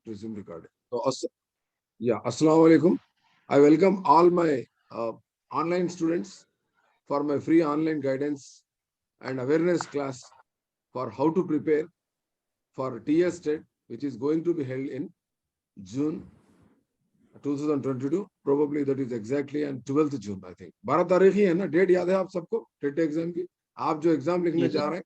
resume recording. So, Assalamu alaikum. I welcome all my online students for my free online guidance and awareness class for how to prepare for TS TET, which is going to be held in June 2022. Probably that is exactly on 12th June, I think. 12 तारीख ही है ना, date याद है आप सबको TET exam की? आप जो एग्जाम लिखने जा रहे हैं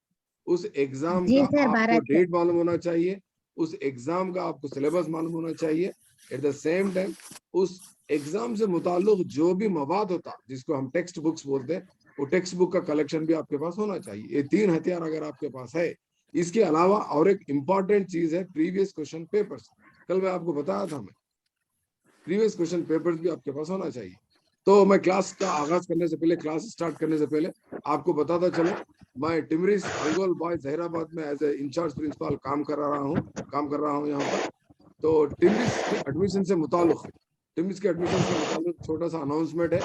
उस एग्जाम का आपको डेट मालूम होना चाहिए, उस एग्जाम का आपको सिलेबस मालूम होना चाहिए। एट द सेम टाइम उस एग्जाम से मुताल्लिक जो भी मवाद होता जिसको हम टेक्स्ट बुक्स बोलते हैं, वो टेक्स्ट बुक का कलेक्शन भी आपके पास होना चाहिए। ये 3 हथियार अगर आपके पास है। इसके अलावा और एक इम्पॉर्टेंट चीज है प्रीवियस क्वेश्चन पेपर्स। कल मैं आपको बताया था, मैं प्रीवियस क्वेश्चन पेपर्स भी आपके पास होना चाहिए। तो मैं क्लास का आगाज करने से पहले, क्लास स्टार्ट करने से पहले आपको बताता चलो, मैं टिमरिस अलगोल बॉयज जहीराबाद में एज ए इंचार्ज प्रिंसिपल काम कर रहा हूँ यहाँ पर। तो टिमरिस के एडमिशन से मुताल्लिक छोटा सा अनाउंसमेंट है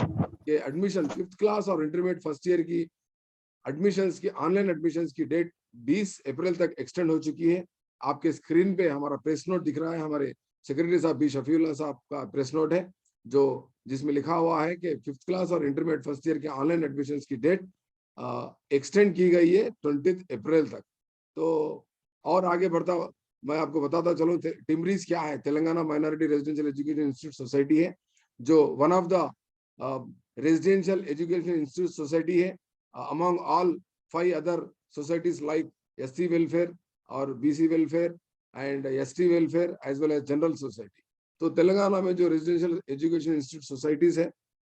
कि एडमिशन 5th क्लास और इंटरमीडिएट फर्स्ट ईयर की एडमिशंस की ऑनलाइन एडमिशंस की डेट 20 अप्रैल तक एक्सटेंड हो चुकी है। आपके स्क्रीन पे हमारा प्रेस नोट दिख रहा है, हमारे सेक्रेटरी साहब बी शफीउल्लाह साहब का प्रेस नोट है जो जिसमें लिखा हुआ है कि 5th क्लास और इंटरमीडिएट फर्स्ट ईयर के ऑनलाइन एडमिशंस की डेट एक्सटेंड की गई है 20 अप्रैल तक। तो और आगे बढ़ता मैं आपको बताता चलूं, टिमरीज क्या है? Telangana minority residential education institute society है, जो one of the residential education institute society है among all 5 other societies like SC welfare or BC welfare and ST welfare as well as general society। तो तेलंगाना में जो रेजिडेंशियल एजुकेशन इंस्टीट्यूट सोसाइटीज है,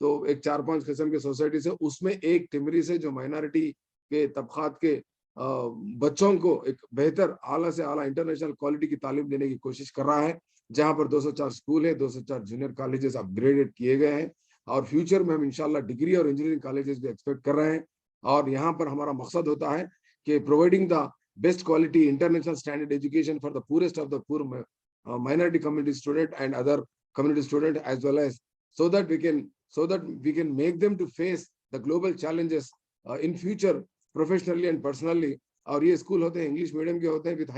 तो एक 4-5 किस्म के सोसाइटीज है, उसमें एक टिमरीज है जो माइनॉरिटी के तबकात के बच्चों को एक बेहतर आला से आला इंटरनेशनल क्वालिटी की तालीम देने की कोशिश कर रहा है, जहां पर 204 स्कूल है, 204 जूनियर कॉलेजेस अपग्रेडेड किए गए हैं और फ्यूचर में हम इंशाल्लाह डिग्री और इंजीनियरिंग कॉलेजेस भी एक्सपेक्ट कर रहे हैं। और यहाँ पर हमारा मकसद होता है कि providing the best quality international standard education for the purest of the पूर minority community student and other community student as well as so that we can make them to face the global challenges in future professionally and personally। और ये school होते हैं English medium के होते हैं with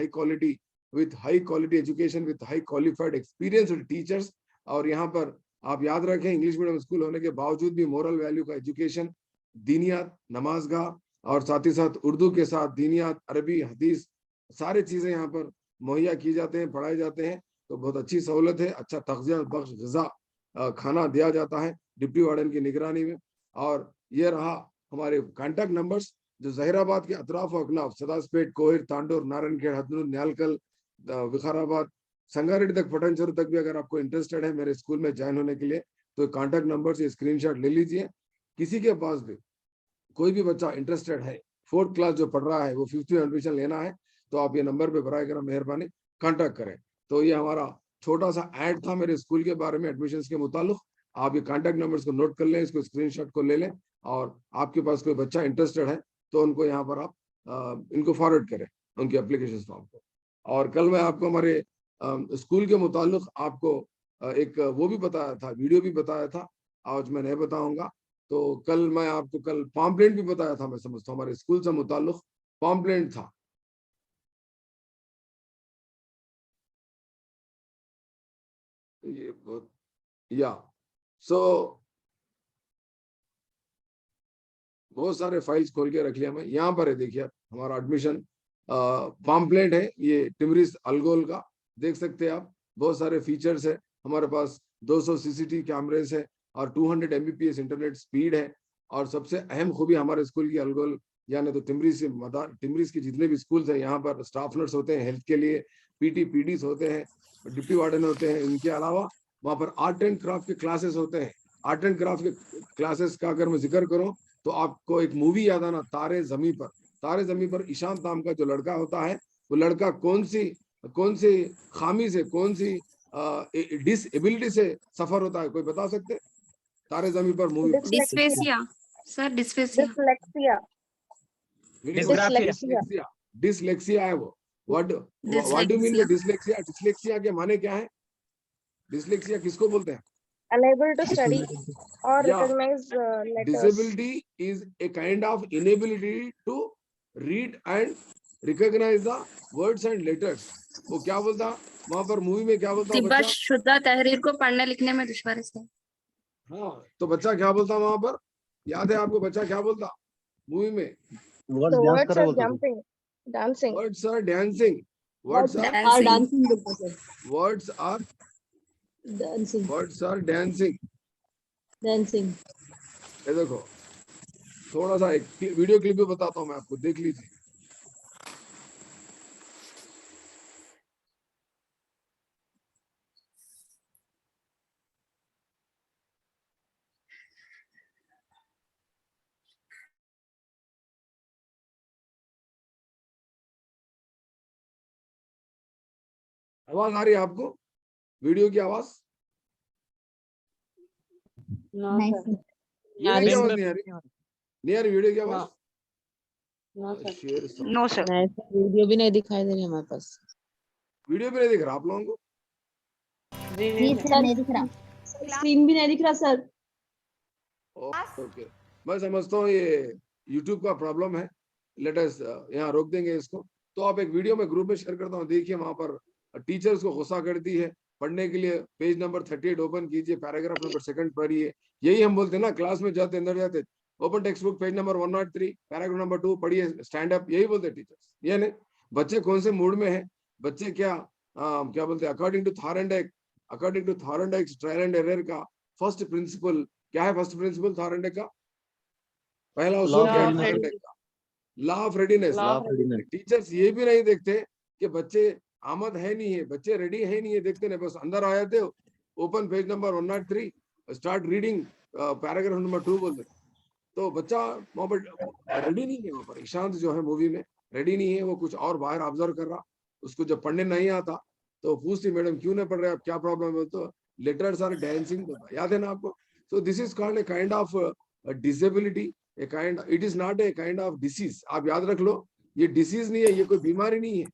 high quality education with high qualified experienced teachers। और यहाँ पर आप याद रखें, इंग्लिश मीडियम स्कूल होने के बावजूद भी मोरल वैल्यू का एजुकेशन, दीनियात, नमाजगाह और साथ ही साथ उर्दू के साथ दीनियात, अरबी, हदीस सारी चीजें यहाँ पर मुहैया की जाते हैं, पढ़ाए जाते हैं। तो बहुत अच्छी सहूलत है, अच्छा तग़ज़िया बख्श ग़िज़ा खाना दिया जाता है डिप्टी वार्डन की निगरानी में। और ये रहा हमारे कांटेक्ट नंबर्स जो जहीराबाद के अतराफ और अकनाफ, सदासपेट, कोहिर, तांडोर, नारायणखेड़, हथनूर, न्यालकल, विकाराबाद, संगारेड्डी तक, पटनचोर तक भी अगर आपको इंटरेस्टेड है मेरे स्कूल में ज्वाइन होने के लिए, तो कांटेक्ट नंबर से स्क्रीनशॉट ले लीजिए। किसी के पास भी कोई भी बच्चा इंटरेस्टेड है, 4th क्लास जो पढ़ रहा है, वो 5th में एडमिशन लेना है, तो आप ये नंबर पे बराए करम मेहरबानी कांटेक्ट करें। तो ये हमारा छोटा सा ऐड था मेरे स्कूल के बारे में एडमिशंस के मुताल्लिक। आप ये कांटेक्ट नंबर्स को नोट कर लें, इसको स्क्रीनशॉट को ले लें, और आपके पास कोई बच्चा इंटरेस्टेड है तो उनको यहाँ पर आप इनको फॉरवर्ड करें उनकी एप्लीकेशन फॉर्म को। और कल मैं आपको हमारे स्कूल के मुताल्लिक आपको एक वो भी बताया था, वीडियो भी बताया था, आज मैं नहीं बताऊंगा। तो कल मैं आपको पॉम्पलेट भी बताया था, मैं समझता हूँ हमारे स्कूल से मुताल्लिक पॉम्पलेट था। ये बहुत सारे फाइल्स खोल के रख लिया मैं। यहाँ पर है, देखिए हमारा एडमिशन पॉम्पलेट है, ये टिमरिस अलगोल का, देख सकते हैं आप। बहुत सारे फीचर्स है हमारे पास, 200 CCTV कैमरेज है और 200 Mbps इंटरनेट स्पीड है। और सबसे अहम खूबी हमारे स्कूल की अलगोल यानी तो टिमरिस के जितने भी स्कूल्स हैं, यहाँ पर स्टाफ नर्स होते हैं हेल्थ के लिए, PDs होते हैं, डिप्टी वार्डन होते हैं। इनके अलावा वहाँ पर आर्ट एंड क्राफ्ट के क्लासेस होते हैं। आर्ट एंड क्राफ्ट के क्लासेस का अगर मैं जिक्र करूँ तो आपको एक मूवी याद आना, तारे ज़मीं पर। तारे ज़मीं पर ईशान नाम का जो लड़का होता है, वो लड़का कौन सी खामी से, कौन सी डिसएबिलिटी से सफर होता है, कोई बता सकते? तारे ज़मीं पर मूवी पर। डिस्फेसिया सर, डिसलेक्सिया है वो। What do you mean by dyslexia? Dyslexia के माने क्या है? डिसलेक्सिया किसको बोलते हैं? Unable to study or recognize letters. Disability is a kind of inability to read and recognise the words and letters. वो क्या बोलता वहां पर मूवी में, क्या बोलता तिब्बत बच्चा? शुद्ध तहरीर को पढ़ने लिखने में दुश्वारी से। हाँ, तो बच्चा क्या बोलता वहां पर, याद है आपको बच्चा क्या बोलता मूवी में? The words are jumping, dancing. Words are dancing, words are Dancing. Words are dancing words are dancing. dancing ये देखो, थोड़ा सा एक वीडियो क्लिप भी बताता हूँ मैं आपको, देख लीजिए। आवाज आ रही है आपको, वीडियो की आवाज? no sir वीडियो की आवाज नहीं आ रही? नहीं आ रही वीडियो की आवाज? no sir शेयर सब। No sir. नहीं sir, वीडियो भी नहीं दिखाई दे रही हमारे पास वीडियो भी नहीं दिख रहा आप लोगों को? जी सर नहीं दिख रहा स्क्रीन भी नहीं दिख रहा सर ओके, मैं समझता हूँ ये YouTube का प्रॉब्लम है। लेट अस यहाँ रोक देंगे इसको। तो आप एक वीडियो में ग्रुप में शेयर करता हूँ, देखिए वहां पर टीचर्स को गुस्सा करती है। पढ़ने के लिए पेज नंबर 38 ओपन कीजिए, पैराग्राफ नंबर 2 पढ़िए। यही हम बोलते हैं ना, क्लास में जाते अंदर जाते, open text book page number 103 paragraph number 2 पढ़िए, स्टैंड अप, यही बोलते टीचर्स। ये नहीं, बच्चे कौन से मूड में है, बच्चे क्या बोलते हैं, according to Thorndike trial and error का फर्स्ट प्रिंसिपल क्या है? फर्स्ट प्रिंसिपल थॉरनडाइक का पहला उसूल क्या है थॉरनडाइक का? Law of readiness. टीचर्स ये भी नहीं देखते कि बच्चे आमद है नहीं है, बच्चे रेडी है नहीं है, देखते नहीं, बस अंदर आए थे, open page number 103 start reading paragraph number 2 बोलते। तो बच्चा वहां पर रेडी नहीं है, वहां पर ईशांत जो है मूवी में रेडी नहीं है, वो कुछ और बाहर ऑब्जर्व कर रहा। उसको जब पढ़ने नहीं आता तो पूछती मैडम क्यों नहीं पढ़ रहे आप, क्या प्रॉब्लम है? तो लेटर्स आर डांसिंग, याद है ना आपको? So this is called a kind of disability, a kind, it is not a kind of disease. आप याद रख लो, ये डिसीज नहीं है, ये कोई बीमारी नहीं है,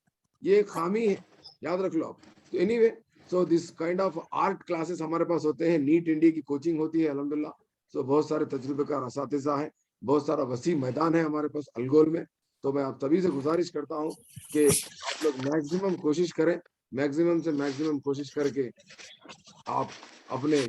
ये एक खामी है, याद रख लो आप। तो anyway, so this kind of art classes हमारे पास होते हैं, नीट इंडिया की कोचिंग होती है अल्हम्दुलिल्लाह। सो बहुत सारे तजुर्बेकार असातिज़ा हैं, बहुत सारा वसी मैदान है हमारे पास अलगोल में। तो मैं आप सभी से गुजारिश करता हूँ कि आप लोग मैक्सिमम कोशिश करें, मैक्सिमम से मैक्सिमम कोशिश करके आप अपने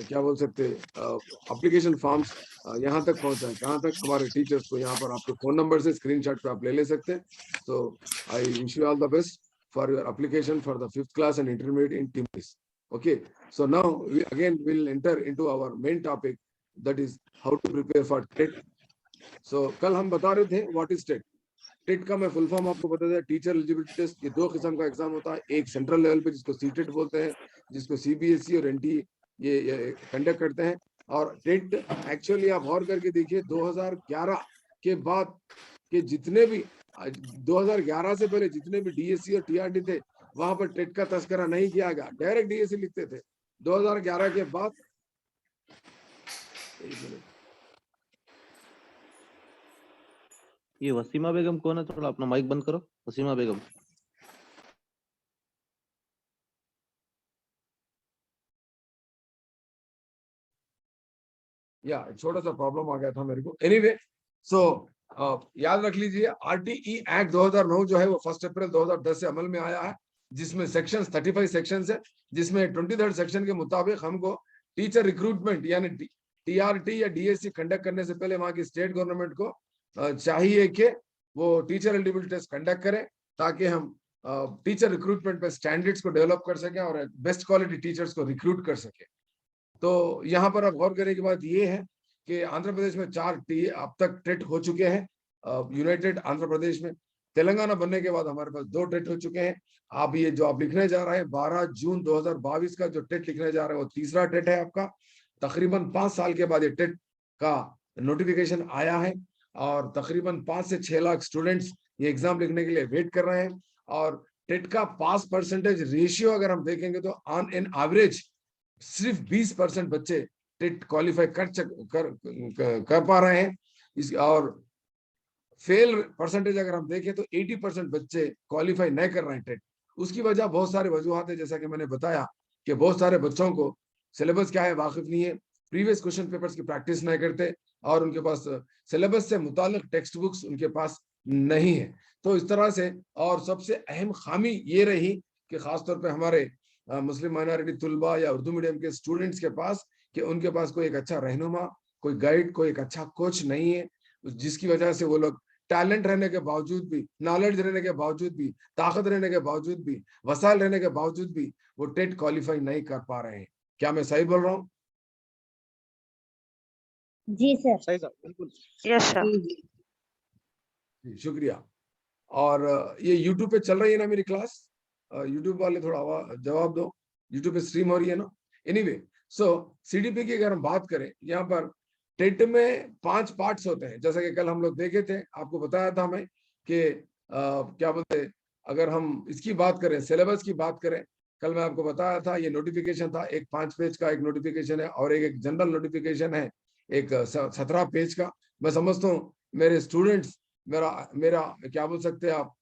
क्या बोल सकते एप्लीकेशन फॉर्म्स यहाँ तक पहुंचाएं, कहाँ तक? हमारे टीचर्स को यहाँ पर आपके फोन नंबर से स्क्रीनशॉट पे आप ले सकते हैं। So I wish you all the best for your application for the 5th class and intermediate in times. Okay, so now we again will enter into our main topic, that is how to prepare for TET. So कल हम बता रहे थे what is TET. TET का मैं full form आपको बता दिया, टीचर एलिजिबिलिटी टेस्ट। ये 2 किस्म का एग्जाम होता है, एक सेंट्रल लेवल पे जिसको सीटेट बोलते हैं, जिसको सीबीएसई और एनटी ये कंडक्ट करते हैं। और टेट एक्चुअली आप गौर करके देखिए, 2011 के बाद के जितने भी 2011 से पहले जितने भी डीएससी और टीआरटी थे, वहां पर टेट का तस्करा नहीं किया गया, डायरेक्ट डीएससी लिखते थे। 2011 के बाद ये वसीमा बेगम कौन है? थोड़ा अपना माइक बंद करो। वसीमा बेगम। या छोटा सा प्रॉब्लम आ गया था मेरे को। एनीवे, सो याद रख लीजिए, आरटीई एक्ट 2009 जो है वो 1 अप्रैल 2010 से अमल में आया है, जिसमें सेक्शन 35 सेक्शन है, जिसमें 23rd सेक्शन के मुताबिक हमको टीचर रिक्रूटमेंट यानी टीआरटी या डीएससी कंडक्ट करने से पहले वहां की स्टेट गवर्नमेंट को चाहिए कि वो टीचर एलिजिबिलिटी टेस्ट कंडक्ट करें, ताकि हम टीचर रिक्रूटमेंट पे स्टैंडर्ड्स को डेवलप कर सकें और बेस्ट क्वालिटी टीचर्स को रिक्रूट कर सके। तो यहाँ पर अब गौर करने की बात ये है कि आंध्र प्रदेश में 4 अब तक टेट हो चुके हैं, यूनाइटेड आंध्र प्रदेश में। तेलंगाना बनने के बाद हमारे पास 2 टेट हो चुके हैं। आप ये जो आप लिखने जा रहे हैं 12 जून 2022 का जो टेट लिखने जा रहे हैं वो 3रा टेट है आपका। तकरीबन 5 साल के बाद ये टेट का नोटिफिकेशन आया है और तकरीबन 5 से 6 लाख स्टूडेंट्स ये एग्जाम लिखने के लिए वेट कर रहे हैं। और टेट का पास परसेंटेज रेशियो अगर हम देखेंगे तो ऑन एन एवरेज सिर्फ 20% बच्चे टेट क्वालिफाई कर पा रहे हैं। और फेल परसेंटेज अगर हम देखें तो 80% बच्चे क्वालिफाई नहीं कर रहे हैं टेट। उसकी वजह बहुत सारे वजूहत है, जैसा कि मैंने बताया कि बहुत सारे बच्चों को सिलेबस क्या है वाकिफ नहीं है, प्रीवियस क्वेश्चन पेपर्स की प्रैक्टिस नहीं करते और उनके पास सिलेबस से मुतालिक टेक्स्ट बुक्स उनके पास नहीं है। तो इस तरह से, और सबसे अहम खामी ये रही कि खासतौर पे हमारे मुस्लिम माइनॉरिटी तुलबा या उर्दू मीडियम के स्टूडेंट्स के पास, कि उनके पास कोई एक अच्छा रहनुमा, कोई गाइड, कोई एक अच्छा कोच नहीं है, जिसकी वजह से वो लोग टैलेंट रहने के बावजूद भी, नॉलेज रहने के बावजूद भी, ताकत रहने के बावजूद भी, वसाइल रहने के बावजूद भी वो टेट क्वालिफाई नहीं कर पा रहे हैं। क्या मैं सही बोल रहा हूँ? जी सर। सही सर, बिल्कुल। Yes sir. जी, शुक्रिया। और ये YouTube पे चल रही है ना मेरी क्लास? YouTube वाले थोड़ा जवाब दो, YouTube पे स्ट्रीम हो रही है ना? एनीवे, सो CDP की अगर हम बात करें, यहाँ पर टेट में 5 पार्ट्स होते हैं, जैसा कि कल हम लोग देखे थे, आपको बताया था मैं कि क्या बोलते, अगर हम इसकी बात करें, सिलेबस की बात करें, कल मैं आपको बताया था, ये नोटिफिकेशन था, एक 5 पेज का एक नोटिफिकेशन है और एक जनरल नोटिफिकेशन है, एक 17 पेज का। मैं समझता हूँ मेरे स्टूडेंट्स मेरा क्या बोल सकते हैं आप,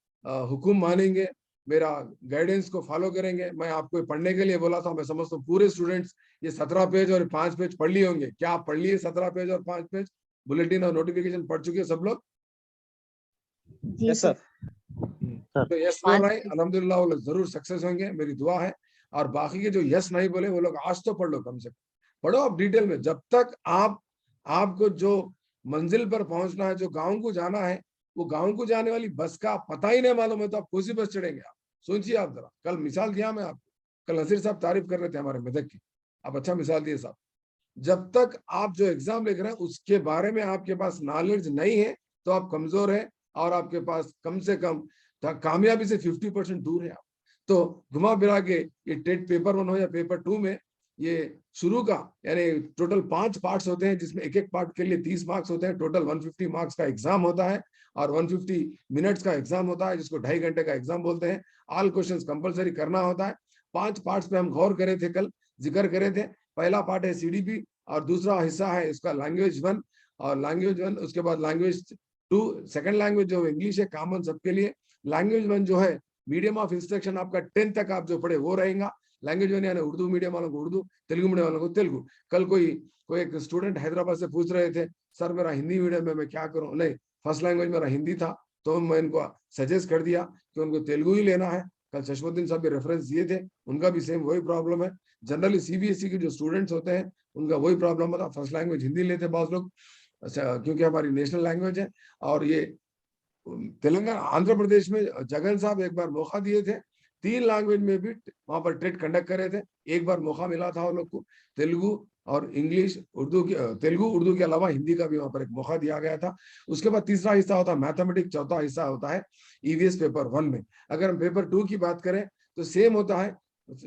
हुकुम मानेंगे, मेरा गाइडेंस को फॉलो करेंगे। मैं आपको पढ़ने के लिए बोला था, मैं समझता हूँ पूरे स्टूडेंट्स ये 17 पेज और 5 पेज पढ़ लिए होंगे। क्या आप पढ़ लिए 17 पेज और 5 पेज? बुलेटिन और नोटिफिकेशन पढ़ चुके हैं सब लोग? जी सर। तो यस बोल रहे हैं, अल्हम्दुलिल्लाह वो लोग जरूर सक्सेस होंगे, मेरी दुआ है। और बाकी के जो यस नहीं बोले वो लोग आज तो पढ़ लो, कम से कम पढ़ो आप डिटेल में। जब तक आपको जो मंजिल पर पहुंचना है, जो गांव को जाना है, वो गांव को जाने वाली बस का पता ही नहीं मालूम है तो आप कौन सी बस चढ़ेंगे? आप सोचिए। आप जरा, कल मिसाल दिया मैं आपको, कल नसीर साहब तारीफ कर रहे थे हमारे मेदक की, आप अच्छा मिसाल दिए साहब। जब तक आप जो एग्जाम लिख रहे हैं उसके बारे में आपके पास नॉलेज नहीं है तो आप कमजोर है, और आपके पास कम से कम कामयाबी से 50% दूर है आप। तो घुमा फिरा के ये टेट पेपर 1 हो या पेपर 2 में, ये शुरू का यानी टोटल 5 पार्ट्स होते हैं, जिसमें एक एक पार्ट के लिए 30 मार्क्स होते हैं। टोटल 150 मार्क्स का एग्जाम होता है और 150 मिनट्स का एग्जाम होता है, जिसको 2.5 घंटे का एग्जाम बोलते हैं। ऑल क्वेश्चंस कंपलसरी करना होता है। 5 पार्ट्स पे हम गौर करे थे, कल जिक्र करे थे। पहला पार्ट है CDP और दूसरा हिस्सा है इसका लैंग्वेज 1 और लैंग्वेज 1, उसके बाद लैंग्वेज 2, सेकंड लैंग्वेज जो इंग्लिश है कॉमन सबके लिए। लैंग्वेज 1 जो है मीडियम ऑफ इंस्ट्रक्शन आपका 10 तक आप जो पढ़े वो रहेगा। लैंग्वेज 1 यानी उर्दू मीडियम वालों को उर्दू, तेलुगु मीडियम वालों को तेलुगु। कल कोई एक स्टूडेंट हैदराबाद से पूछ रहे थे, सर मेरा हिंदी मीडियम में मैं क्या करूं? नहीं, फर्स्ट लैंग्वेज मेरा हिंदी था, तो मैं इनको सजेस्ट कर दिया कि उनको तेलुगु ही लेना है। कल चश्मुद्दीन साहब भी रेफरेंस दिए थे, उनका भी सेम वही प्रॉब्लम है। जनरली CBSE के जो स्टूडेंट्स होते हैं उनका वही प्रॉब्लम होता है, फर्स्ट लैंग्वेज हिंदी लेते बहुत लोग, क्योंकि हमारी नेशनल लैंग्वेज है। और ये तेलंगाना, आंध्र प्रदेश में जगन साहब एक बार मौका दिए थे, 3 लैंग्वेज में भी वहां पर टेट कंडक्ट कर रहे थे। एक बार मौका मिला था वो लोग को, तेलुगु और इंग्लिश, उर्दू की, तेलुगु उर्दू के अलावा हिंदी का भी वहां पर एक मौका दिया गया था। उसके बाद तीसरा हिस्सा होता है मैथमेटिक्स, चौथा हिस्सा होता है EVS पेपर 1 में। अगर हम पेपर 2 की बात करें तो सेम होता है,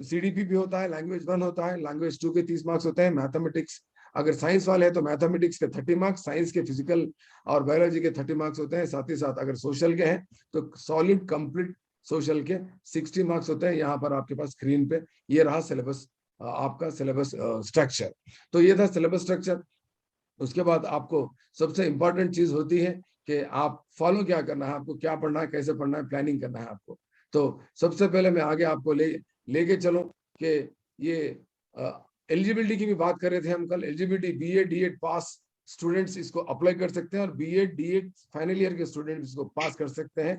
CDP भी होता है, लैंग्वेज 1 होता है, लैंग्वेज 2 के 30 मार्क्स होते हैं। मैथमेटिक्स, अगर साइंस वाले हैं तो मैथमेटिक्स के 30 मार्क्स, साइंस के फिजिकल और बायोलॉजी के 30 मार्क्स होते हैं। साथ ही साथ अगर सोशल के हैं तो सॉलिड कंप्लीट सोशल के 60 मार्क्स होते हैं। यहाँ पर आपके पास स्क्रीन पे ये रहा सिलेबस, आपका सिलेबस स्ट्रक्चर। तो ये था सिलेबस स्ट्रक्चर। उसके बाद आपको सबसे इंपॉर्टेंट चीज होती है कि आप फॉलो क्या करना है, आपको क्या पढ़ना है, कैसे पढ़ना है, प्लानिंग करना है आपको। तो सबसे पहले मैं आगे आपको लेके चलूं कि ये एलिजिबिलिटी की भी बात कर रहे थे हम कल। एलिजिबिलिटी BA D.Ed पास स्टूडेंट्स इसको अप्लाई कर सकते हैं और BA D.Ed फाइनल ईयर के स्टूडेंट्स इसको पास कर सकते हैं।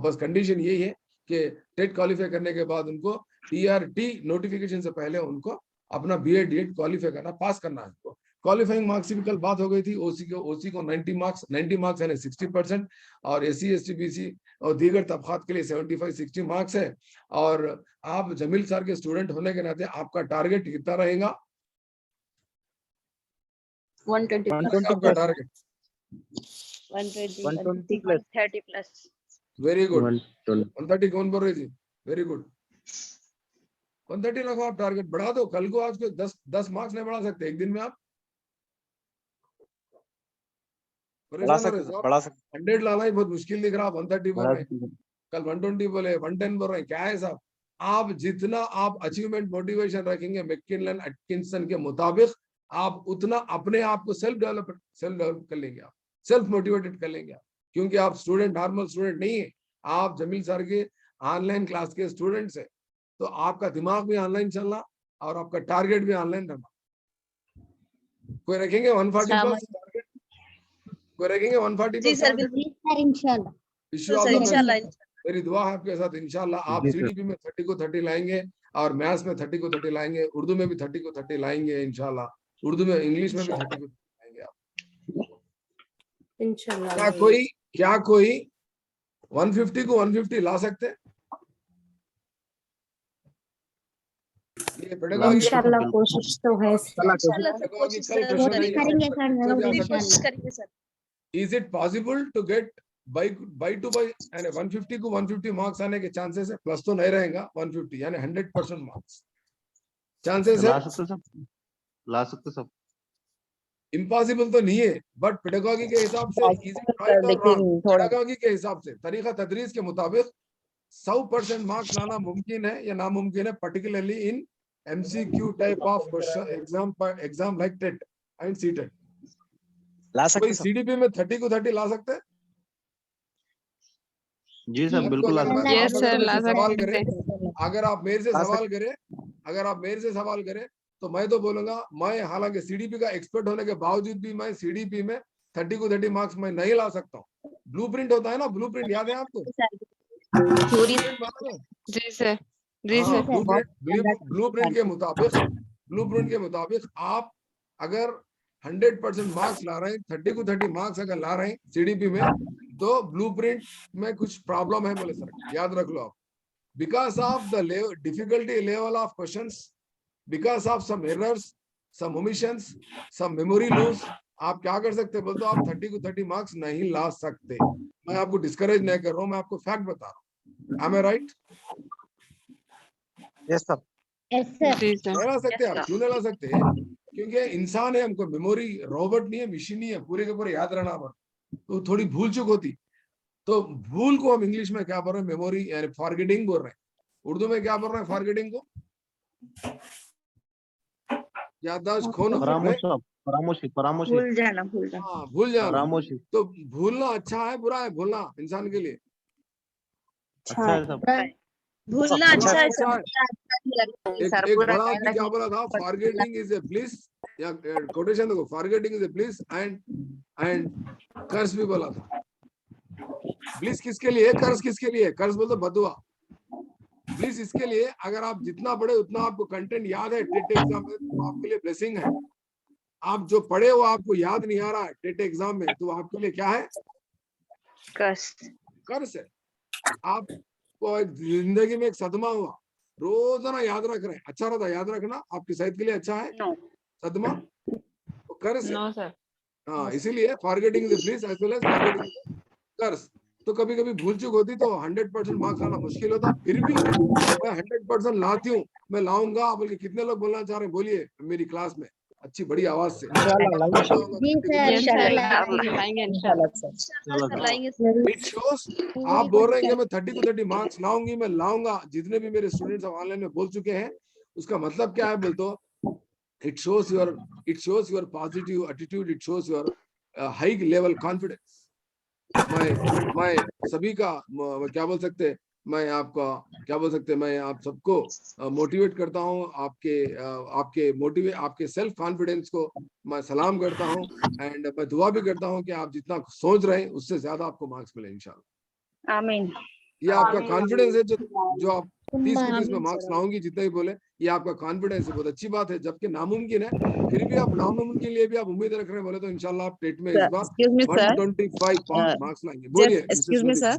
बस कंडीशन यही है कि टेट क्वालिफाई करने के बाद उनको TRT नोटिफिकेशन से पहले उनको अपना BA D.Ed क्वालिफाई करना, पास करना है उनको। क्वालिफाइंग मार्क्स की भी कल बात हो गई थी। OC को 90 मार्क्स यानी 60%, और SC ST BC और दीगर तबकात के लिए 75-60 मार्क्स है। और आप जमील सर के स्टूडेंट होने के नाते आपका टारगेट कितना रहेगा? 120 आपका target 120 plus 130 plus. Very good. 130 कौन बोल रही थी? Very good. 130 रखो आप टारगेट, बढ़ा दो। कल को आज को 10 मार्क्स नहीं बढ़ा सकते एक दिन में आप? बढ़ा सकते 100 लाना ही बहुत मुश्किल दिख रहा। आप 130 बोल रहे हैं, कल 120 बोले, 110 बोल रहे हैं। क्या है साहब? आप जितना आप अचीवमेंट मोटिवेशन रखेंगे मैकिनलन एटकिंसन के मुताबिक, आप उतना अपने आप को सेल्फ डेवलप कर लेंगे, आप सेल्फ मोटिवेटेड कर लेंगे आप। क्योंकि आप स्टूडेंट नॉर्मल स्टूडेंट नहीं है, आप जमील सर के ऑनलाइन क्लास के स्टूडेंट्स है। तो आपका दिमाग भी ऑनलाइन चलना और आपका टारगेट भी ऑनलाइन रहना। कोई रखेंगे 140 प्लस टारगेट? कोई रखेंगे 140 जी प्लस सर, टारगेट? बिल्कुल सर, इंशाल्लाह। विश यू तो ऑल सर द बेस्ट। इंशाल्लाह मेरी दुआ है आपके साथ, इंशाल्लाह आप जी सर। सीडीपी में 30 को 30 लाएंगे और मैथ्स में 30 को 30 लाएंगे, उर्दू में भी 30 को 30 लाएंगे इंशाल्लाह, उर्दू में इंग्लिश में भी 30 को 30 लाएंगे आप। इंशाल्लाह क्या कोई 150 को 150 ला सकते हैं? ये pedagogy इंशाल्लाह कोशिश तो है सर। इंशाल्लाह सर pedagogy कोशिश कल सर क्वेश्चन कोशिश नहीं है, करेंगे सर इसमें भी आ जरूर सकता है। कोशिश इंशाल्लाह। करेंगे sir. Is it possible to get by to by यानी 150 को 150 मार्क्स आने के चांसेस है? प्लस तो नहीं रहेगा 150 यानी 100% मार्क्स चांसेस है। ला सकते सब, ला सकते सब। इम्पॉसिबल तो नहीं है, बट पेडागोगी के हिसाब से इज इट राइट और रॉन्ग? पेडागोगी के हिसाब से, तरीका तदरीस के मुताबिक 100% मार्क्स लाना मुमकिन है या नामुमकिन है, particularly in MCQ type of question exam like TET and CTET? ला कोई सीडीपी में 30 को 30 ला सकते हैं? जी सर, आपको बिल्कुल ला अगर सकते। आप Yes, अगर sir, मेरे ला से सवाल सकते करें, हैं। अगर आप मेरे से ला सवाल करें, अगर आप मेरे से सवाल करें तो मैं तो बोलूंगा, मैं हालांकि सीडीपी का एक्सपर्ट होने के बावजूद भी मैं सीडीपी में 30 को 30 मार्क्स मैं नहीं ला सकता हूँ। ब्लूप्रिंट होता है ना, ब्लूप्रिंट याद है आपको? ब्लूप्रिंट मालूम है? जी सर जी हाँ, सर ब्लूप्रिंट के मुताबिक आप अगर 100% मार्क्स ला रहे हैं, 30 को 30 मार्क्स अगर ला रहे हैं सीडीपी में, तो ब्लूप्रिंट में कुछ प्रॉब्लम है बोले सर, याद रख लो आप। Because of the difficulty level of questions, because of some errors, some omissions, some memory lose, आप क्या कर सकते हैं बोलते हो, आप 30 को 30 मार्क्स नहीं ला सकते। मैं आपको डिस्करेज नहीं कर रहा हूँ, मैं आपको फैक्ट बता रहा हूँ। Am I right? Yes sir. Yes sir. जी सर। नहीं ला सकते आप, क्यों नहीं ला सकते? क्योंकि इंसान है, हमको मेमोरी, रोबोट नहीं है, मशीन नहीं है, पूरे के पूरे याद रहना पड़ता, तो थोड़ी भूल चूक होती। तो भूल को हम इंग्लिश में क्या बोल रहे हैं? मेमोरी यानी फॉरगेटिंग बोल रहे हैं। उर्दू में क्या बोल रहे हैं फॉरगेटिंग को? याददाश्त खोना। फरामोशी। भूल जाना हाँ, भूल जाना। फरामोशी तो भूलना अच्छा है बुरा है? भूलना इंसान के लिए अच्छा है सब। भूलना अच्छा है अच्छा सर। है। एक बड़ा आदमी क्या बोला था? फॉरगेटिंग इज ए ब्लिस, या कोटेशन देखो, forgetting is a bliss and curse भी बोला था। ब्लिस किसके लिए? कर्स किसके लिए? कर्स बोलते बदुआ। ब्लिस इसके लिए, अगर आप जितना पढ़े उतना आपको कंटेंट याद है टेट एग्जाम में, तो आपके लिए ब्लेसिंग है। आप जो पढ़े वो आपको याद नहीं आ रहा है टेट एग्जाम में, तो आपके लिए क्या है? कर्स है। आपको एक जिंदगी में एक सदमा हुआ, रोजाना याद रख रहे हैं, अच्छा रहता याद रखना, आपकी सेहत के लिए अच्छा है। सदमा तो कर्स है। No sir. हाँ, इसीलिए forgetting is bliss as well as forgetting is curse. तो कभी कभी भूल चूक होती तो 100% मार्क्स लाना मुश्किल होता, फिर भी मैं 100% लाती हूँ, मैं लाऊंगा। बल्कि कितने लोग बोलना चाह रहे हैं बोलिए मेरी क्लास में अच्छी बड़ी आवाज से? जी सर यस सर इंशाल्लाह। लाएंगे इंशाल्लाह लाएंगे इट शोस, आप बोल रहे हैं कि मैं 30 को 30 मार्क्स लाऊंगी, मैं लाऊंगा। जितने भी मेरे स्टूडेंट्स ऑनलाइन में बोल चुके हैं, उसका मतलब क्या है बोल तो, it shows your positive attitude, it shows your high level confidence. मैं सभी का क्या बोल सकते हैं, मैं आपका क्या बोल सकते हैं, मैं आप सबको मोटिवेट करता हूँ, आपके सेल्फ कॉन्फिडेंस को मैं सलाम करता हूँ। एंड मैं दुआ भी करता हूँ कि आप जितना सोच रहे हैं उससे ज्यादा आपको मार्क्स मिले इंशाल्लाह। आमीन। ये आपका कॉन्फिडेंस है, जो आप 30 को 30 में मार्क्स लाऊंगी जितना ही बोले, ये आपका कॉन्फिडेंस है, बहुत अच्छी बात है। जबकि नामुमकिन है, फिर भी आप नामुमकिन के लिए भी आप उम्मीद रख रहे हैं बोले, तो इंशाल्लाह आप टेट में इस बार Excuse me, sir. 125 मार्क्स लाएंगे। बोलिए Excuse me, sir.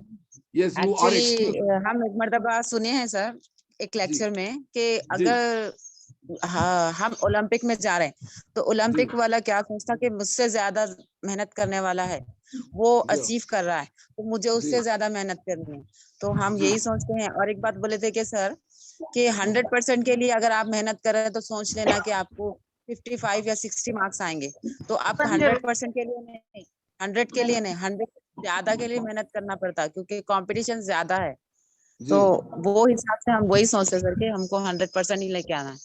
Yes you are actually हम एक मर्तबा सुने हैं सर एक लेक्चर में कि अगर हम ओलंपिक में जा रहे हैं तो ओलंपिक वाला क्या सोचता कि मुझसे ज्यादा मेहनत करने वाला है, वो अचीव कर रहा है, तो मुझे उससे ज्यादा मेहनत करनी है। तो हम यही सोचते हैं। और एक बात बोले थे कि सर कि 100% के लिए अगर आप मेहनत कर रहे हैं तो सोच लेना कि आपको 55 या 60 मार्क्स आएंगे। तो आप 100% के लिए नहीं, 100 के लिए नहीं, 100 ज्यादा के लिए मेहनत करना पड़ता है, क्योंकि कंपटीशन ज्यादा है। तो वो हिसाब से हम वही सोचते सर कि हमको 100% ही लेके आना है।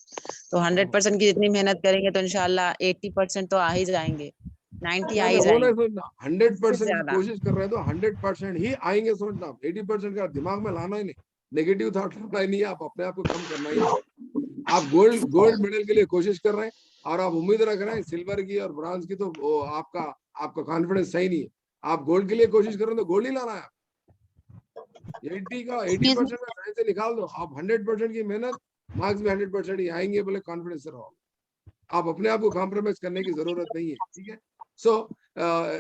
तो 100% की जितनी मेहनत करेंगे तो इंशाल्लाह 80% तो आ ही जाएंगे, 90 आ ही जाएंगे। 100% की कोशिश कर रहे हैं तो 100% ही आएंगे। सोचना 80% का दिमाग में लाना ही नहीं, नेगेटिव थॉट रखना ही नहीं है, आप अपने आप को कम करना ही नहीं। आप गोल्ड मेडल के लिए कोशिश कर रहे हैं और आप उम्मीद रख रहे हैं सिल्वर की और ब्रॉन्ज की, तो आपका कॉन्फिडेंस सही नहीं है। आप गोल्ड के लिए कोशिश कर रहे हैं तो गोल्ड ही लाना है। 80 का 80% में सही से निकाल दो। आप 100% की मेहनत, मार्क्स भी 100% ही आएंगे, बोले कॉन्फिडेंस से रहो। आप अपने आप को कॉम्प्रोमाइज करने की जरूरत नहीं है, ठीक है। सो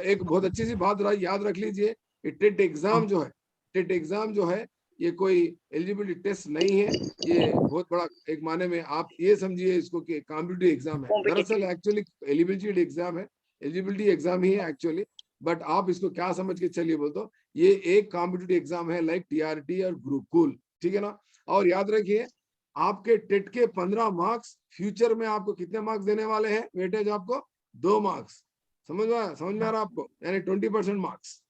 एक बहुत अच्छी सी बात याद रख लीजिए, टेट एग्जाम जो है, टेट एग्जाम जो है ये कोई एलिजिबिलिटी टेस्ट नहीं है, ये बहुत बड़ा एक माने में आप ये समझिए इसको कि कॉम्पिटिटिव एग्जाम है। दरअसल एक्चुअली एलिजिबिलिटी एग्जाम है, एलिजिबिलिटी एग्जाम ही है एक्चुअली, बट आप इसको क्या समझ के चलिए बोल तो ये एक कॉम्पिटिटिव एग्जाम है लाइक टीआरटी और गुरुकुल, ठीक है ना। और याद रखिए आपके टेट के 15 मार्क्स फ्यूचर में आपको कितने मार्क्स देने वाले हैं, वेटेज आपको 2 मार्क्स, समझ में आ रहा आपको, यानी 20% मार्क्स,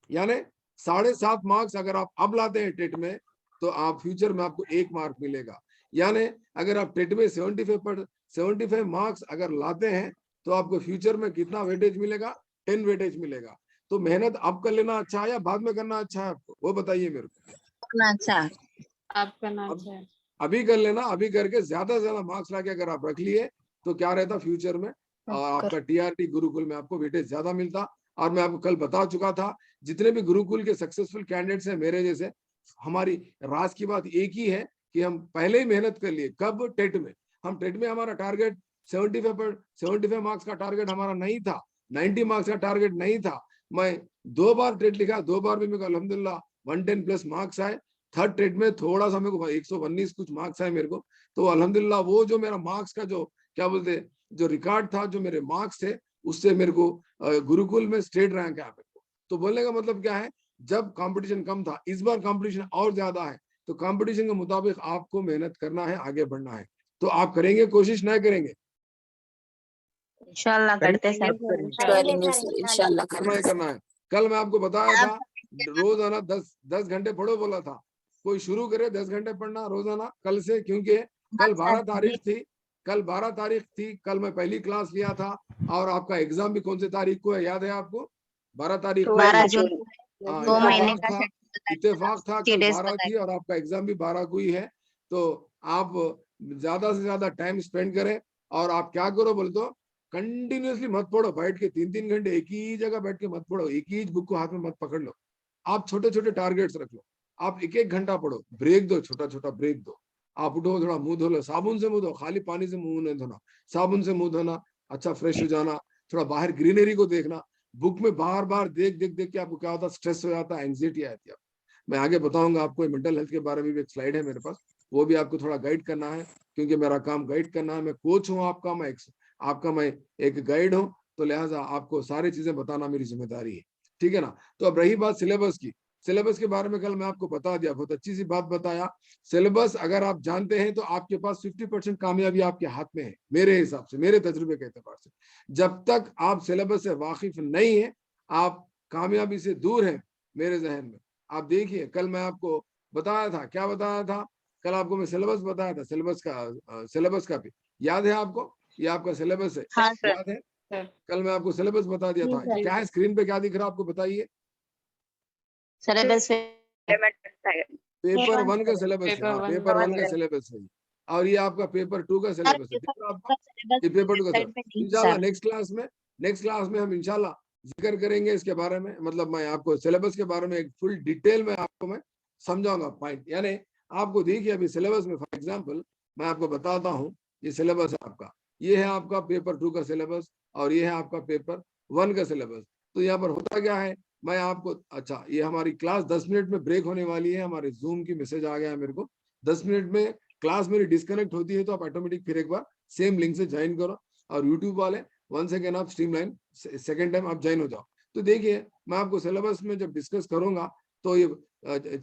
यानी 7.5 मार्क्स अगर आप अब लाते हैं टेट में तो आप फ्यूचर में आपको 1 मार्क मिलेगा। यानी अगर आप टेट में 75 मार्क्स अगर लाते हैं तो आपको फ्यूचर में कितना वेटेज मिलेगा, 10 वेटेज मिलेगा। तो मेहनत अब कर लेना अच्छा है या बाद में करना अच्छा है आपको, वो बताइए मेरे को। अच्छा आप करना अच्छा है। अभी कर लेना, अभी करके ज्यादा से ज्यादा मार्क्स लाके अगर आप रख लिए तो क्या रहता फ्यूचर में, आपका टीआरटी गुरुकुल में आपको वेटेज ज्यादा मिलता। और मैं आपको कल बता चुका था जितने भी गुरुकुल के सक्सेसफुल कैंडिडेट्स हैं मेरे जैसे, हमारी राज की बात एक ही है कि हम पहले ही मेहनत कर लिए। कब? टेट में। हम टेट में हमारा टारगेट 75 मार्क्स का टारगेट हमारा नहीं था, 90 मार्क्स का टारगेट नहीं था। मैं 2 बार टेट लिखा, 2 बार भी मेरे को अल्हम्दुलिल्लाह 110+ मार्क्स आए। थर्ड टेट में थोड़ा सा मेरे को 119 कुछ मार्क्स आए मेरे को, तो अल्हम्दुलिल्लाह वो जो मेरा मार्क्स का जो क्या बोलते जो रिकॉर्ड था, जो मेरे मार्क्स थे, उससे मेरे को गुरुकुल में स्टेट रैंक आया मेरे को। तो बोलने का मतलब क्या है, जब कंपटीशन कम था, इस बार कंपटीशन और ज्यादा है, तो कंपटीशन के मुताबिक आपको मेहनत करना है, आगे बढ़ना है। तो आप करेंगे कोशिश, नहीं करेंगे? इंशाल्लाह करते सर, इंशाल्लाह करना है। कल मैं आपको बताया था रोजाना 10 घंटे पढ़ो बोला था। कोई शुरू करे 10 घंटे पढ़ना रोजाना कल से, क्योंकि कल 12 तारीख थी, कल मैं पहली क्लास लिया था। और आपका एग्जाम भी कौन सी तारीख को है, याद है आपको? 12 तारीख को। 12 जून, हाँ, 2 महीने का इत्तेफाक था, कल 3 12 थी और आपका एग्जाम भी 12 को ही है। तो आप ज्यादा से ज्यादा टाइम स्पेंड करें। और आप क्या करो बोले तो कंटिन्यूअसली मत पढ़ो, बैठ के 3-3 घंटे एक ही जगह बैठ के मत पढ़ो, एक ही बुक को हाथ में मत पकड़ लो। आप छोटे छोटे टारगेट्स रख लो। आप 1-1 घंटा पढ़ो, ब्रेक दो, छोटा छोटा ब्रेक दो। आप उठो, थोड़ा मुंह धो लो, साबुन से मुंह धो, खाली पानी से मुंह नहीं धोना, साबुन से मुंह धोना, अच्छा फ्रेश हो जाना, थोड़ा बाहर ग्रीनरी को देखना। बुक में बार बार देख के आपको क्या होता है, स्ट्रेस हो जाता है, एंग्जाइटी आती है। मैं आगे बताऊंगा आपको, मेंटल हेल्थ के बारे में भी एक स्लाइड है मेरे पास, वो भी आपको थोड़ा गाइड करना है, क्योंकि मेरा काम गाइड करना है। मैं कोच हूँ आपका, मैं एक गाइड हूँ, तो लिहाजा आपको सारी चीजें बताना मेरी जिम्मेदारी है, ठीक है ना। तो अब रही बात सिलेबस की, सिलेबस के बारे में कल मैं आपको बता दिया, बहुत अच्छी सी बात बताया। सिलेबस अगर आप जानते हैं तो आपके पास 50% कामयाबी आपके हाथ में है, मेरे हिसाब से, मेरे तजुर्बे के एतबार से। जब तक आप सिलेबस से वाकिफ नहीं है, आप कामयाबी से दूर हैं मेरे जहन में। आप देखिए, कल मैं आपको बताया था, क्या बताया था कल आपको? मैं सिलेबस बताया था, सिलेबस का भी याद है आपको? ये आपका सिलेबस है, हाँ सर, याद है? कल मैं आपको सिलेबस बता दिया था। क्या है स्क्रीन पे, क्या दिख रहा है आपको, बताइए? सिलेबस पेपर 1 का सिलेबस है, हाँ, पेपर 1 का सिलेबस है। और ये आपका पेपर 2 का सिलेबस है, दिख रहा है आपको? ये पेपर 2 का सिलेबस। इंशाल्लाह नेक्स्ट क्लास में हम इंशाल्लाह जिक्र करेंगे इसके बारे में। मतलब मैं आपको सिलेबस के बारे में एक फुल डिटेल में आपको मैं समझाऊंगा पॉइंट। यानी आपको देखिए अभी सिलेबस में, फॉर एग्जांपल मैं आपको बताता हूँ, ये सिलेबस है आपका, ये है आपका पेपर 2 का सिलेबस और ये है आपका पेपर 1 का सिलेबस। तो यहाँ पर होता क्या है, मैं आपको, अच्छा ये हमारी क्लास 10 मिनट में ब्रेक होने वाली है, हमारे जूम की मैसेज आ गया है मेरे को। 10 मिनट में क्लास मेरी डिस्कनेक्ट होती है, तो आप ऑटोमेटिक फिर एक बार सेम लिंक से ज्वाइन करो। और यूट्यूब वाले 1 सेकेंड आप स्ट्रीमलाइन, सेकेंड टाइम आप ज्वाइन हो जाओ। तो देखिए मैं आपको सिलेबस में जब डिस्कस करूंगा तो ये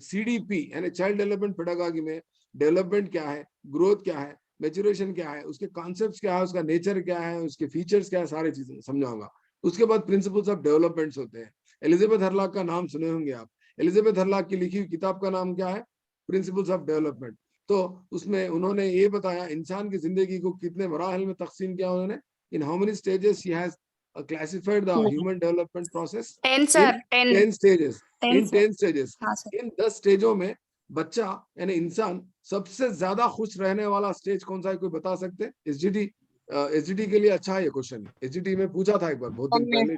CDP यानी चाइल्ड डेवलपमेंट पेडागॉजी में डेवलपमेंट क्या है, ग्रोथ क्या है, मैच्योरेशन क्या है, उसके कॉन्सेप्ट्स क्या है, उसका नेचर क्या है, उसके फीचर्स क्या है, सारी चीजें समझाऊंगा। उसके बाद प्रिंसिपल्स ऑफ डेवलपमेंट्स होते हैं। एलिजाबेथ हरलाक का नाम सुने होंगे आप। एलिजाबेथ हरलाक की लिखी हुई किताब का नाम क्या है? Principles of development. तो उसमें उन्होंने ये बताया इंसान की जिंदगी को कितने मराहल में तकसीम किया उन्होंने, in how many stages he has classified the human development process 10 sir, 10 stages, in 10 stages। हाँ सर। इन 10 स्टेजों में बच्चा यानी इंसान सबसे ज्यादा खुश रहने वाला स्टेज कौन सा है, कोई बता सकते? SGT के लिए अच्छा है ये क्वेश्चन, SGT में पूछा था एक बार बहुत दिन पहले।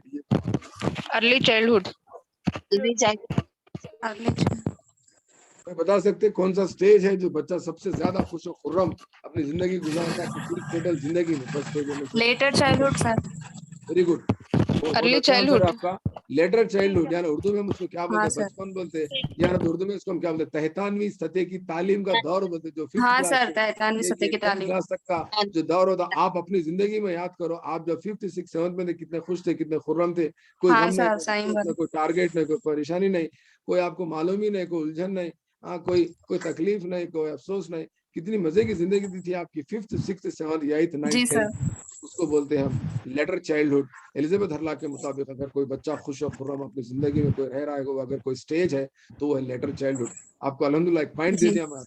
अर्ली चाइल्डहुड, मैं बता सकते कौन सा स्टेज है जो बच्चा सबसे ज्यादा खुश और खुर्रम अपनी जिंदगी गुजारता है पूरी टोटल जिंदगी में? फर्स्ट स्टेज में letter childhood sir. Very good, early childhood. आपका लेटर चाइल्डहुड, यानी उर्दू में हम उसको क्या बोलते हाँ हैं? सर। बचपन बोलते हैं, यानी उर्दू में इसको हम क्या बोलते हैं? तहतानवी सतह की तालीम का दौर बोलते हैं, जो फिफ्थ हाँ क्लास सर, से तहतानवी सतह की 10th तालीम। क्लास तक का जो दौर होता। आप अपनी जिंदगी में याद करो, आप जब 5th 6th 7th में थे, कितने खुश थे, कितने खुर्रम थे, कोई हाँ गम नहीं, सर, कोई सही अफसोस नहीं, कोई टारगेट नहीं, कोई परेशानी नहीं, कोई आपको मालूम ही नहीं, कोई उलझन नहीं, हाँ कोई कोई तकलीफ नहीं, कोई अफसोस नहीं। कितनी मजे की जिंदगी दी थी आपकी 5th 6th 7th 8th 9th जी 10th। सर। उसको बोलते हैं हम लेटर चाइल्डहुड। एलिजाबेथ हरलाक के मुताबिक अगर कोई बच्चा खुश और खुर्रम अपनी जिंदगी में कोई रह रहा है, अगर कोई स्टेज है तो वो है लेटर चाइल्डहुड। आपको अल्हम्दुलिल्लाह एक पॉइंट दे जी। दिया मैं,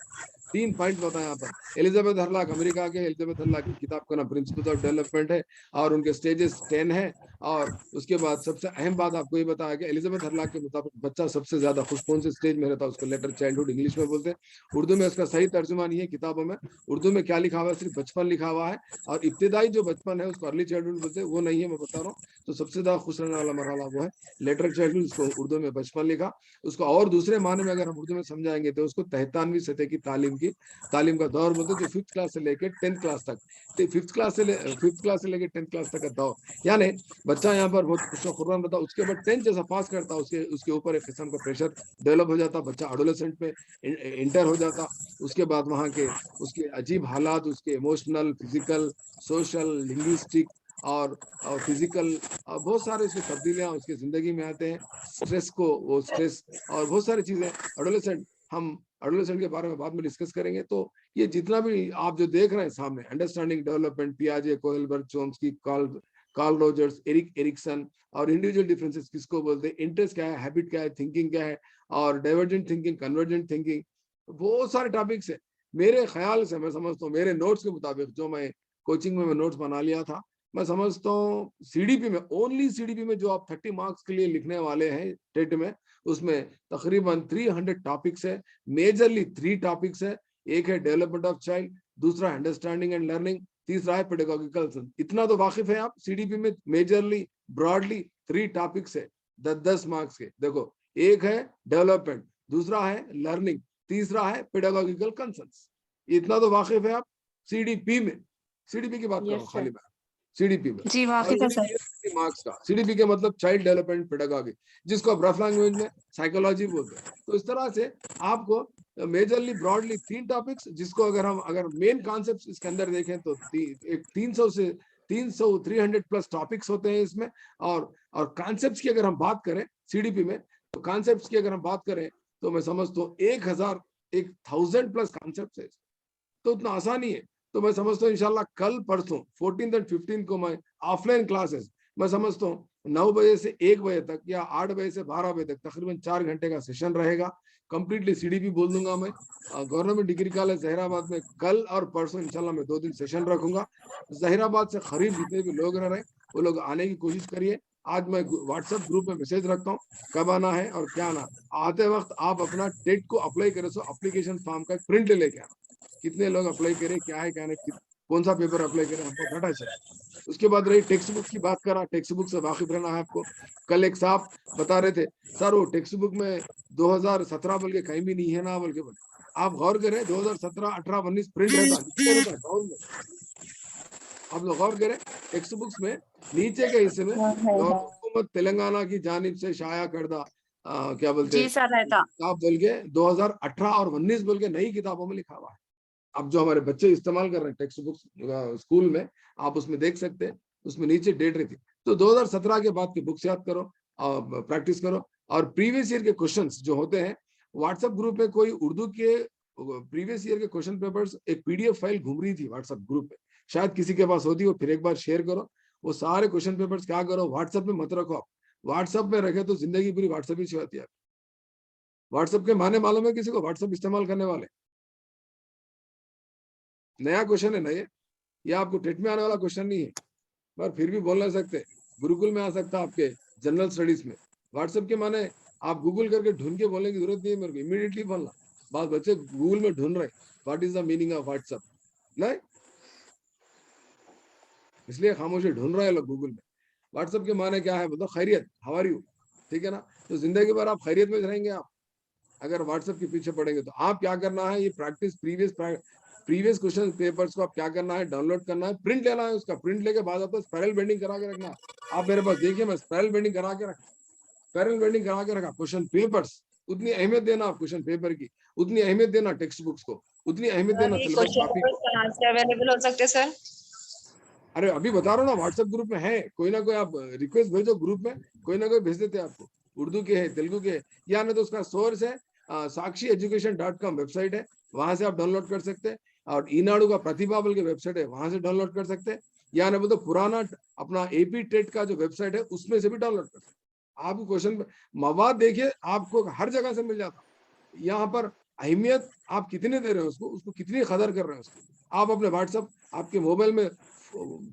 3 पॉइंट बताया यहाँ पर। एलिजाबेथ हरलाक अमेरिका के, एलिजाबेथ हरलाक की किताब का नाम प्रिंसिपल्स ऑफ डेवलपमेंट है और उनके स्टेजेस 10 है। और उसके बाद सबसे अहम बात आपको ये बताया कि एलिजाबेथ हरलाक के मुताबिक बच्चा सबसे ज्यादा खुश कौन से स्टेज में रहता है? उसको लेटर चाइल्डहुड इंग्लिश में बोलते हैं। उर्दू में उसका सही तर्जुमा नहीं है किताबों में, उर्दू में क्या लिखा हुआ है? सिर्फ बचपन लिखा हुआ है, और इब्तिदाई जो बचपन है उसको अर्ली चाइल्डहुड बोलते हैं, वो नहीं है, मैं बता रहा हूँ। तो सबसे ज्यादा खुश रहने वाला मरहला वो है लेटर चाइल्डहुड, उसको उर्दू में बचपन लिखा। उसको और दूसरे माने में अगर हम उर्दू में समझाएंगे तो उसको तहतानवी सतह की तालीम का दौर बोलते हैं, जो 5th क्लास से लेकर 10th क्लास तक, 5th क्लास से लेकर 10th क्लास तक का दौर। यानी बच्चा यहाँ पर बहुत खुश खुर्रम रहता, उसके बाद 10th जैसा पास करता, उसके उसके ऊपर एक किस्म का प्रेशर डेवलप हो जाता, बच्चा एडोलेसेंट में इंटर हो जाता। उसके बाद वहाँ के उसके अजीब हालात, उसके इमोशनल, फिजिकल, सोशल, लिंग्विस्टिक और फिजिकल बहुत सारे इसमें तब्दीलियां उसकी जिंदगी में आते हैं। स्ट्रेस को वो स्ट्रेस और बहुत सारी चीजें एडोलेसेंट, हम एडोलेसेंट के बारे में बाद में डिस्कस करेंगे। तो ये जितना भी आप जो देख रहे हैं सामने, अंडरस्टैंडिंग डेवलपमेंट, पियाजे, Kohlberg, Chomsky, Carl Rogers, Erikson, और इंडिविजुअल डिफरेंसेस किसको बोलते हैं, इंटरेस्ट क्या है, हैबिट क्या है, थिंकिंग क्या है, और डाइवर्जेंट थिंकिंग, कन्वर्जेंट थिंकिंग, बहुत सारे टॉपिक्स है। मेरे ख्याल से मैं समझता हूँ, मेरे नोट्स के मुताबिक जो मैं कोचिंग में नोट्स बना लिया था, मैं समझता हूँ सीडीपी में, ओनली सीडीपी में जो आप 30 मार्क्स के लिए लिखने वाले हैं टेट में, उसमें तकरीबन 300 टॉपिक्स है। मेजरली 3 टॉपिक्स है, एक है डेवलपमेंट ऑफ चाइल्ड, दूसरा अंडरस्टैंडिंग एंड लर्निंग, तीसरा है पेडागोगिकल। इतना तो वाकिफ है आप, सीडीपी में मेजरली ब्रॉडली 3 टॉपिक्स है 10-10 मार्क्स के। देखो, एक है डेवलपमेंट, दूसरा है लर्निंग, तीसरा है पेडागोगिकल कंसर्न्स। इतना तो वाकिफ है आप सीडीपी में। सीडीपी की बात कर रहा हूँ खाली मैं, सीडीपी में। जी वाकिफ है सर। मार्क्स का सीडीपी के मतलब चाइल्ड डेवलपमेंट पेडागोगी, जिसको आप रफ लैंग्वेज में साइकोलॉजी बोलते हैं। तो इस तरह से आपको मेजरली ब्रॉडली 3 टॉपिक्स, जिसको अगर मेन कॉन्सेप्ट्स इसके अंदर देखें तो एक 300 प्लस टॉपिक्स होते हैं इसमें। और कॉन्सेप्ट्स की अगर हम बात करें सीडीपी में, तो कॉन्सेप्ट्स की अगर हम बात करें तो मैं समझता हूँ 1000 प्लस कॉन्सेप्ट्स है। तो उतना आसानी है। तो मैं समझता हूँ इंशाल्लाह कल परसों 14th और 15th को मैं ऑफलाइन क्लासेस, मैं समझता हूँ 9 बजे से 1 बजे तक या 8 बजे से 12 बजे तक तकरीबन 4 घंटे का सेशन रहेगा। कंप्लीटली सीडीपी बोल दूंगा मैं। गवर्नमेंट डिग्री कॉलेज जहीराबाद में कल और परसों इंशाल्लाह मैं 2 दिन सेशन रखूंगा। जहीराबाद से करीब जितने भी लोग रह रहे हैं वो लोग आने की कोशिश करिए। आज मैं व्हाट्सएप ग्रुप में मैसेज रखता हूँ कब आना है और क्या आना। आते वक्त आप अपना टेट को अप्लाई करें, सो एप्लीकेशन फॉर्म का प्रिंट लेके आना, कितने लोग अप्लाई करें, क्या है क्या नहीं, कौन सा पेपर अप्लाई करें, हमको पता चले। उसके बाद रही टेक्स्ट बुक की बात करा, टेक्स्ट बुक से वाकिफ रहना है आपको। कल एक साहब बता रहे थे सर वो टेक्स्ट बुक में 2017 बोल के कहीं भी नहीं है ना, बोल के आप गौर करें 2017, 18, 19 प्रिंट रहता है। आप लोग गौर करें टेक्स्ट बुक्स में नीचे के हिस्से में हुकूमत तेलंगाना की जानिब से शाया करदा क्या बोलते हैं जी सर रहता, किताब बोल के 2018 और 19 बोल के नई किताबों में लिखा हुआ है। अब जो हमारे बच्चे इस्तेमाल कर रहे हैं टेक्स्ट बुक्स स्कूल में, आप उसमें देख सकते हैं, उसमें नीचे डेट रहती है। तो 2017 के बाद की बुक्स याद करो और प्रैक्टिस करो। और प्रीवियस ईयर के क्वेश्चंस जो होते हैं, व्हाट्सएप ग्रुप में कोई उर्दू के प्रीवियस ईयर के क्वेश्चन पेपर्स एक पीडीएफ फाइल घूम रही थी व्हाट्सएप ग्रुप में, शायद किसी के पास होती हो, फिर एक बार शेयर करो। वो सारे क्वेश्चन पेपर्स क्या करो, व्हाट्सएप में मत रखो। आप व्हाट्सएप में रखे तो जिंदगी पूरी व्हाट्सएप ही छुआती है। व्हाट्सएप के माने मालूम है किसी को? व्हाट्सएप इस्तेमाल करने वाले, नया क्वेश्चन है ना ये आपको टेट में आने वाला क्वेश्चन नहीं है, पर फिर भी बोल नहीं सकते। गुरुकुल में आ सकता है, आपके जनरल स्टडीज में। व्हाट्सएप के माने आप गूगल करके ढूंढ के बोलने की जरूरत नहीं है मेरे को, इमीडिएटली बोलना। बात बच्चे गूगल में ढूंढ रहे what is the meaning of WhatsApp, नहीं इसलिए खामोशी ढूंढ रहे हैं लोग गूगल में। व्हाट्सएप के माने क्या है बताओ? खैरियत, हाउ आर यू, ठीक है ना। तो जिंदगी भर आप खैरियत में रहेंगे आप, अगर व्हाट्सएप के पीछे पड़ेंगे तो आप क्या करना है, ये प्रैक्टिस प्रीवियस क्वेश्चन पेपर्स को आप क्या करना है, डाउनलोड करना है, प्रिंट लेना है, उसका प्रिंट लेके बाद आपको स्पाइरल बेंडिंग करा के रखना है। आप मेरे पास देखिए, मैं स्पाइरल बेंडिंग करा के रखा, स्पाइरल बेंडिंग करा के रखा। क्वेश्चन पेपर्स उतनी अहमियत देना आप क्वेश्चन पेपर की, उतनी अहमियत देना टेक्स्ट बुक्स को, उतनी अहमियत देना सिलेबस कॉपी को। अवेलेबल हो सकते सर? अरे अभी बता रहा हूँ ना, व्हाट्सएप ग्रुप में है, कोई ना कोई आप रिक्वेस्ट भेजो ग्रुप में, कोई ना कोई भेज देते हैं आपको। उर्दू के है, तेलुगु के है, या नहीं तो उसका सोर्स है sakshieducation.com वेबसाइट है, वहां से आप डाउनलोड कर सकते हैं। और ईनाडू का प्रतिभा बल के वेबसाइट है, वहां से डाउनलोड कर सकते हैं। या नहीं तो पुराना अपना एपी टेट का जो वेबसाइट है उसमें से भी डाउनलोड कर सकते हैं। आप क्वेश्चन मवाद देखिए, आपको हर जगह से मिल जाता। यहाँ पर अहमियत आप कितने दे रहे हो उसको कितनी कदर कर रहे हैं उसको। आप अपने व्हाट्सएप, आपके मोबाइल में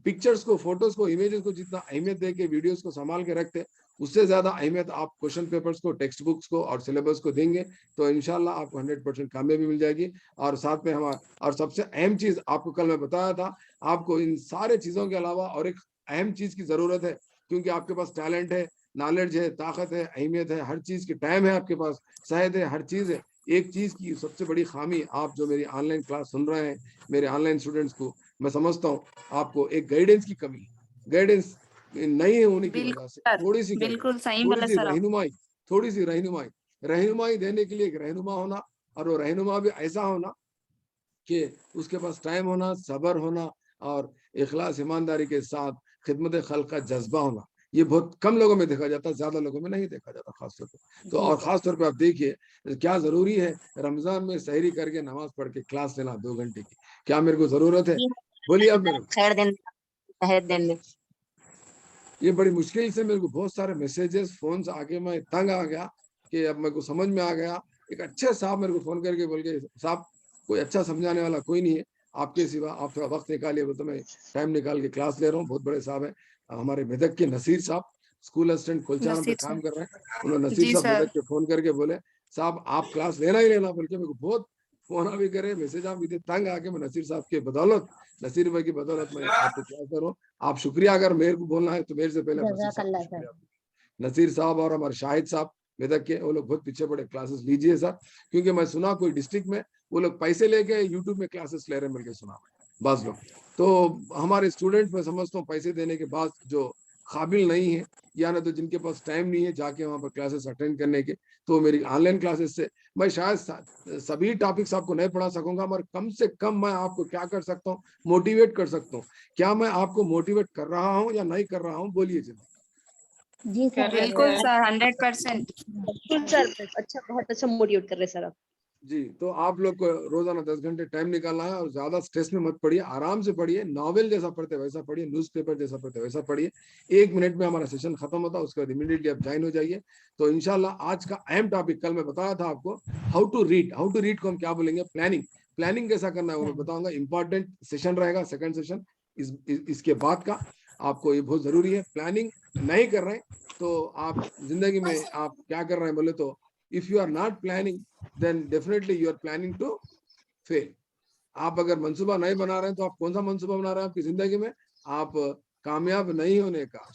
पिक्चर्स को, फोटोज को, इमेजेस को जितना अहमियत दे के वीडियोस को संभाल के रखते, उससे ज्यादा अहमियत आप क्वेश्चन पेपर्स को, टेक्स्ट बुक्स को और सिलेबस को देंगे तो इंशाल्लाह आपको 100% कामयाबी मिल जाएगी। और साथ में हमारा, और सबसे अहम चीज आपको कल मैं बताया था, आपको इन सारे चीजों के अलावा और एक अहम चीज की जरूरत है, क्योंकि आपके पास टैलेंट है, नॉलेज है, ताकत है, अहमियत है, हर चीज की टाइम है आपके पास, सेहत है, हर चीज है। एक चीज की सबसे बड़ी खामी, आप जो मेरी ऑनलाइन क्लास सुन रहे हैं, मेरे ऑनलाइन स्टूडेंट्स को, मैं समझता हूँ आपको एक गाइडेंस की कमी, गाइडेंस नहीं होने की वजह से, थोड़ी सी बिल्कुल सही थोड़ी बोला सी सर आप। रहनुमाई, थोड़ी सी रहनुमाई देने के लिए एक रहनुमा होना, और वो रहनुमा भी ऐसा होना कि उसके पास टाइम होना, सब्र होना और इखलास ईमानदारी के साथ खिदमत खल्क का जज्बा होना। ये बहुत कम लोगों में देखा जाता है, ज्यादा लोगों में नहीं देखा जाता खासतौर पर। तो और खास तौर पे आप देखिए क्या जरूरी है, रमजान में सहरी करके नमाज पढ़ के क्लास लेना 2 घंटे की, क्या मेरे को जरूरत है? बोलिए आप मेरे को। खैर दिन ये बड़ी मुश्किल से मेरे को बहुत सारे मैसेजेस, फोन आके मैं तंग आ गया कि अब मेरे को समझ में आ गया। एक अच्छे साहब मेरे को फोन करके बोल के, साहब कोई अच्छा समझाने वाला कोई नहीं है आपके सिवा, आप थोड़ा वक्त निकालिए। वो तो मैं टाइम निकाल के क्लास ले रहा हूँ। बहुत बड़े साहब है हमारे मेदक के, नसीर साहब, स्कूल असिस्टेंट कोलचाना पे नसीर काम सर। कर रहे हैं। उन्होंने नसीर जी साहब सर। मेदक के फोन करके बोले, साहब आप क्लास लेना ही लेना बोल के मेरे को बहुत फोन भी करे, मैसेज आप भी दे। तंग आके मैं नसीर साहब के बदौलत, नसीर भाई की बदौलत मैं आपको क्लास कर रहा हूँ। आप शुक्रिया, अगर मेरे को बोलना है तो मेरे से पहले नसीर साहब को शुक्रिया। नसीर साहब और हमारे शाहिद साहब मेदक के, वो लोग बहुत पीछे पड़े, क्लासेस लीजिए सर, क्योंकि मैं सुना कोई डिस्ट्रिक्ट में वो लोग पैसे लेके यूट्यूब में क्लासेस ले रहे मिलके सुना बाज लोग। तो हमारे स्टूडेंट मैं समझता हूँ पैसे देने के बाद जो काबिल नहीं है, या ना तो जिनके पास टाइम नहीं है जाके वहां पर क्लासेस अटेंड करने के, तो मेरी ऑनलाइन क्लासेस से मैं शायद सभी टॉपिक्स आपको नहीं पढ़ा सकूंगा, मगर कम से कम मैं आपको क्या कर सकता हूँ, मोटिवेट कर सकता हूँ। क्या मैं आपको मोटिवेट कर रहा हूँ या नहीं कर रहा हूँ, बोलिए जी। जी सर, बिल्कुल सर, 100%। बिल्कुल सर, अच्छा, बहुत अच्छा मोटिवेट कर रहे हैं सर आप। जी, तो आप लोग को रोजाना 10 घंटे टाइम निकालना है, और ज्यादा स्ट्रेस में मत पढ़िए, आराम से पढ़िए, नॉवेल जैसा पढ़ते वैसा पढ़िए, न्यूज़पेपर जैसा पढ़ते वैसा पढ़िए। 1 मिनट में हमारा सेशन खत्म होता है, उसके बाद इमीडिएटली आप ज्वाइन हो जाइए। तो इंशाल्लाह आज का अहम टॉपिक, कल मैं बताया था आपको हाउ टू रीड को हम क्या बोलेंगे, प्लानिंग कैसा करना है वो मैं बताऊंगा। इंपॉर्टेंट सेशन रहेगा, सेकंड सेशन इसके बाद का, आपको ये बहुत जरूरी है। प्लानिंग नहीं कर रहे तो आप जिंदगी में आप क्या कर रहे हैं बोले तो, if you are not planning then definitely you are planning to fail। आप अगर मंसूबा नहीं बना रहे हैं तो आप कौन सा मंसूबा बना रहे हैं आपकी जिंदगी में, आप कामयाब नहीं होने का,